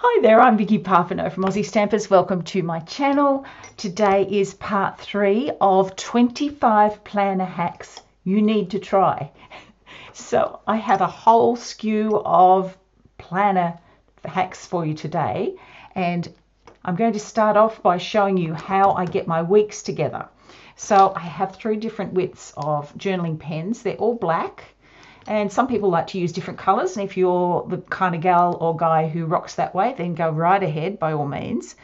Hi there, I'm Vicky Parfano from Aussie Stampers. Welcome to my channel. Today is part 3 of 25 planner hacks you need to try. So I have a whole skew of planner hacks for you today, and I'm going to start off by showing you how I get my weeks together. So I have 3 different widths of journaling pens. They're all black. And some people like to use different colours, and if you're the kind of gal or guy who rocks that way, then go right ahead by all means.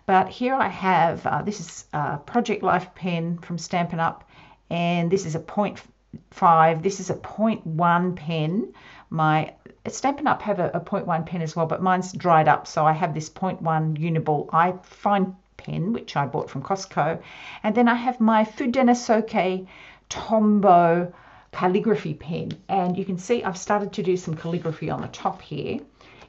But here I have, this is a Project Life pen from Stampin' Up, and this is a 0.5, this is a 0.1 pen. My Stampin' Up have a 0.1 pen as well, but mine's dried up, so I have this 0.1 Uniball iFine pen, which I bought from Costco. And then I have my Fudena Soke Tombow calligraphy pen, and you can see I've started to do some calligraphy on the top here.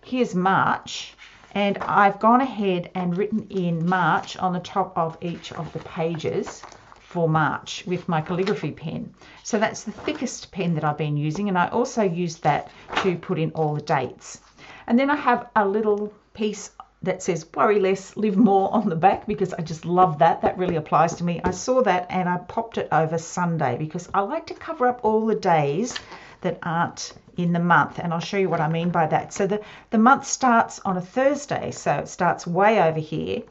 Here's March, and I've gone ahead and written in March on the top of each of the pages for March with my calligraphy pen. So that's the thickest pen that I've been using, and I also used that to put in all the dates. And then I have a little piece that says worry less, live more on the back, because I just love that. That really applies to me. I saw that and I popped it over Sunday because I like to cover up all the days that aren't in the month, and I'll show you what I mean by that. So the month starts on a Thursday, so it starts way over here,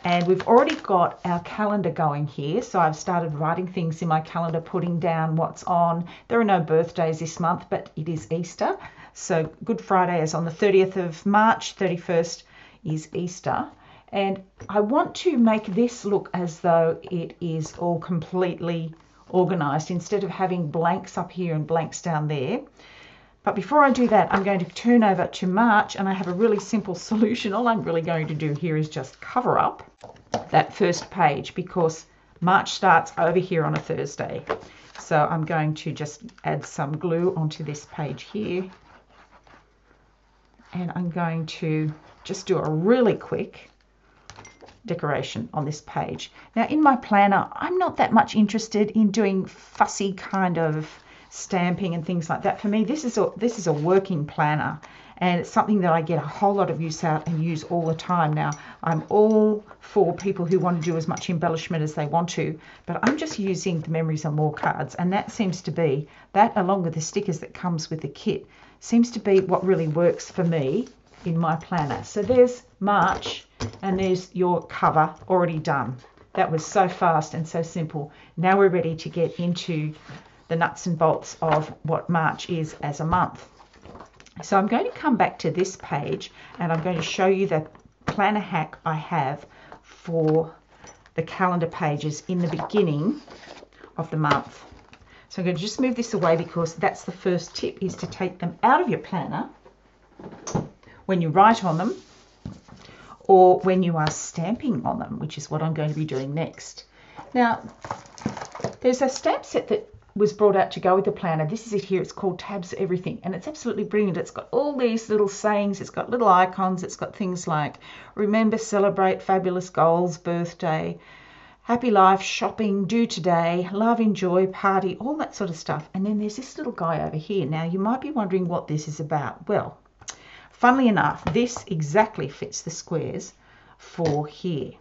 and we've already got our calendar going here. So I've started writing things in my calendar, putting down what's on. There are no birthdays this month, but it is Easter. So Good Friday is on the 30th of March, 31st is Easter, and I want to make this look as though it is all completely organized instead of having blanks up here and blanks down there. But before I do that, I'm going to turn over to March, and I have a really simple solution. All I'm really going to do here is just cover up that first page because March starts over here on a Thursday. So I'm going to just add some glue onto this page here, and I'm going to just do a really quick decoration on this page. Now in my planner, I'm not that much interested in doing fussy kind of stamping and things like that. For me, this is a working planner, and it's something that I get a whole lot of use out and use all the time. Now I'm all for people who want to do as much embellishment as they want to, but I'm just using the Memories and More cards, and that seems to be, that along with the stickers that comes with the kit, seems to be what really works for me in my planner. So there's March, and there's your cover already done. That was so fast and so simple. Now we're ready to get into the nuts and bolts of what March is as a month. So I'm going to come back to this page, and I'm going to show you the planner hack I have for the calendar pages in the beginning of the month. So I'm going to just move this away because that's the first tip, is to take them out of your planner when you write on them or when you are stamping on them, which is what I'm going to be doing next. Now, there's a stamp set that was brought out to go with the planner. This is it here. It's called Tabs Everything, and it's absolutely brilliant. It's got all these little sayings. It's got little icons. It's got things like remember, celebrate, fabulous goals, birthday, happy life, shopping, do today, love, enjoy, party, all that sort of stuff. And then there's this little guy over here. Now, you might be wondering what this is about. Well, funnily enough, this exactly fits the squares for here.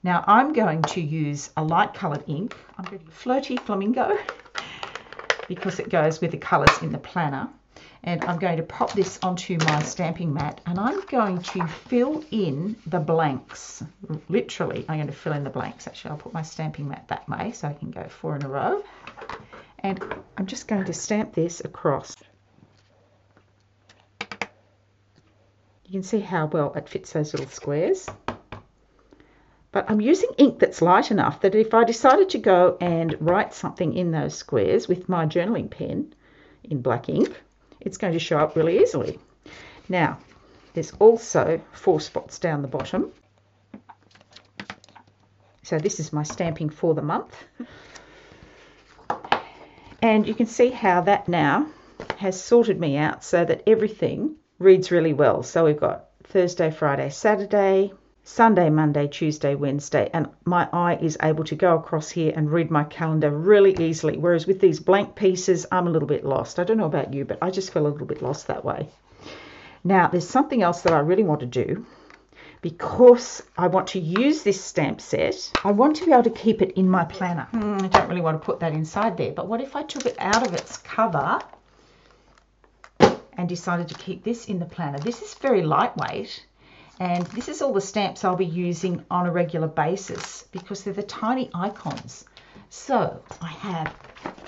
Now I'm going to use a light coloured ink. I'm going to use Floaty Flamingo because it goes with the colours in the planner. And I'm going to pop this onto my stamping mat, and I'm going to fill in the blanks. Literally, I'm going to fill in the blanks. Actually, I'll put my stamping mat that way so I can go 4 in a row. And I'm just going to stamp this across. You can see how well it fits those little squares. But I'm using ink that's light enough that if I decided to go and write something in those squares with my journaling pen in black ink, it's going to show up really easily. Now, there's also 4 spots down the bottom. So this is my stamping for the month. And you can see how that now has sorted me out so that everything reads really well. So we've got Thursday, Friday, Saturday, Sunday, Monday, Tuesday, Wednesday, and my eye is able to go across here and read my calendar really easily. Whereas with these blank pieces, I'm a little bit lost. I don't know about you, but I just feel a little bit lost that way. Now, there's something else that I really want to do, because I want to use this stamp set, I want to be able to keep it in my planner. I don't really want to put that inside there, but what if I took it out of its cover and decided to keep this in the planner? This is very lightweight, and this is all the stamps I'll be using on a regular basis because they're the tiny icons. So I have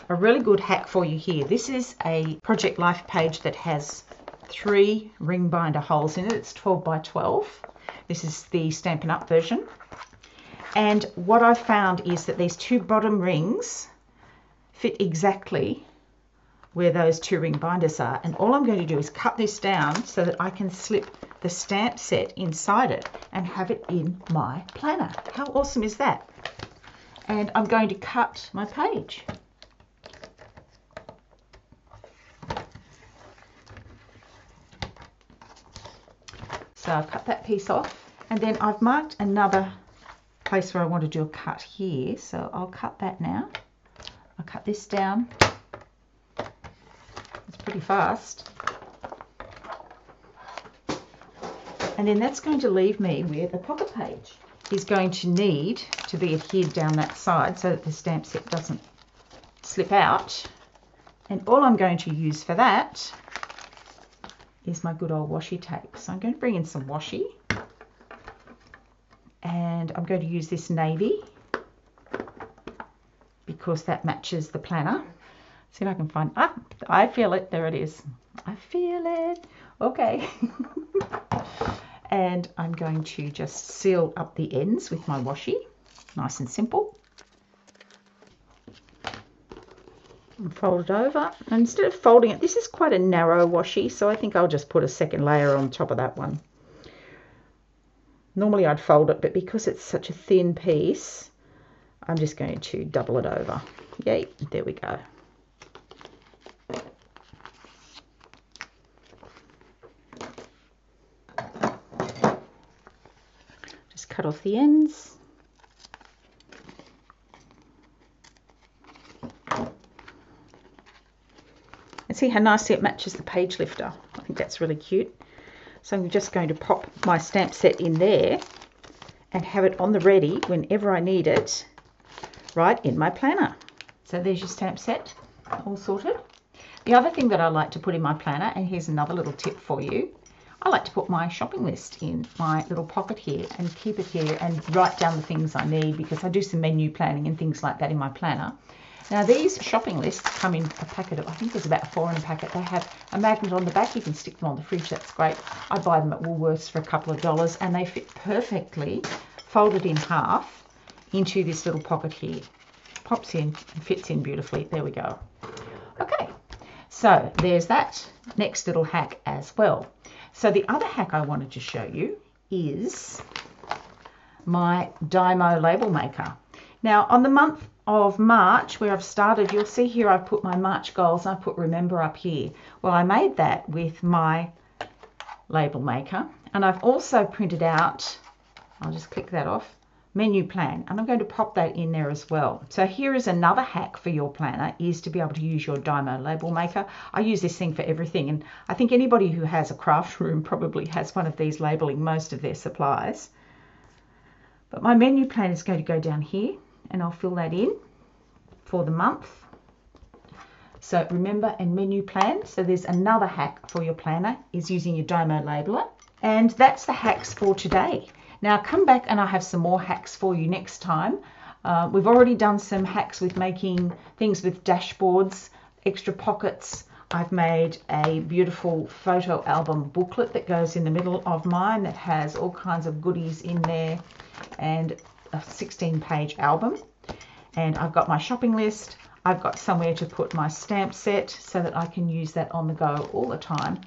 a really good hack for you here. This is a Project Life page that has 3 ring binder holes in it. It's 12 by 12. This is the Stampin' Up version. And what I've found is that these 2 bottom rings fit exactly where those 2 ring binders are. And all I'm going to do is cut this down so that I can slip the stamp set inside it and have it in my planner. How awesome is that? And I'm going to cut my page. So I've cut that piece off, and then I've marked another place where I want to do a cut here. So I'll cut that now. I'll cut this down. It's pretty fast. And then that's going to leave me with a pocket page. Is going to need to be adhered down that side so that the stamp set doesn't slip out. And all I'm going to use for that is my good old washi tape. So I'm going to bring in some washi, and I'm going to use this navy because that matches the planner. See if I can find, I feel it, there it is. I feel it, okay. And I'm going to just seal up the ends with my washi, nice and simple. And fold it over. And instead of folding it, this is quite a narrow washi, so I think I'll just put a second layer on top of that one. Normally I'd fold it, but because it's such a thin piece, I'm just going to double it over. Yay, there we go. Cut off the ends. And see how nicely it matches the page lifter. I think that's really cute. So I'm just going to pop my stamp set in there and have it on the ready whenever I need it, right in my planner. So there's your stamp set, all sorted. The other thing that I like to put in my planner, and here's another little tip for you, I like to put my shopping list in my little pocket here and keep it here and write down the things I need, because I do some menu planning and things like that in my planner. Now these shopping lists come in a packet of, I think there's about 4 in a packet. They have a magnet on the back. You can stick them on the fridge. That's great. I buy them at Woolworths for a couple of dollars, and they fit perfectly folded in half into this little pocket here. Pops in and fits in beautifully. There we go. Okay, so there's that next little hack as well. So the other hack I wanted to show you is my Dymo label maker. Now on the month of March, where I've started, you'll see here I've put my March goals and I put remember up here. Well, I made that with my label maker, and I've also printed out, I'll just click that off, menu plan, and I'm going to pop that in there as well. So here is another hack for your planner, is to be able to use your Dymo label maker. I use this thing for everything, and I think anybody who has a craft room probably has one of these labeling most of their supplies. But my menu plan is going to go down here, and I'll fill that in for the month. So remember and menu plan. So there's another hack for your planner, is using your Dymo labeler. And that's the hacks for today. Now come back and I have some more hacks for you next time. We've already done some hacks with making things with dashboards, extra pockets. I've made a beautiful photo album booklet that goes in the middle of mine that has all kinds of goodies in there, and a 16-page album. And I've got my shopping list. I've got somewhere to put my stamp set so that I can use that on the go all the time.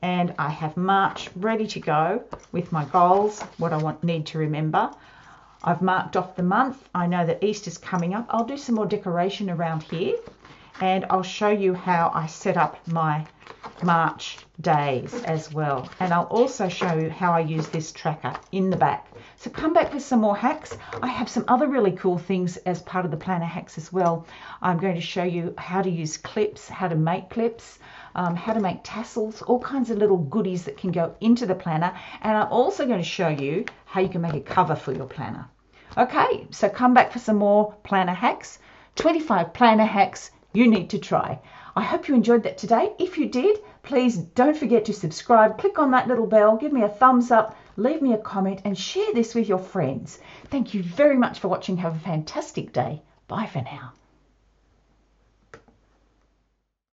And I have March ready to go with my goals, what I need to remember. I've marked off the month. I know that Easter's coming up. I'll do some more decoration around here, and I'll show you how I set up my March days as well. And I'll also show you how I use this tracker in the back. So come back with some more hacks. I have some other really cool things as part of the planner hacks as well. I'm going to show you how to use clips, how to make clips. how to make tassels, all kinds of little goodies that can go into the planner. And I'm also going to show you how you can make a cover for your planner. Okay, so come back for some more planner hacks. 25 planner hacks you need to try. I hope you enjoyed that today. If you did, please don't forget to subscribe. Click on that little bell, give me a thumbs up, leave me a comment, and share this with your friends. Thank you very much for watching. Have a fantastic day. Bye for now.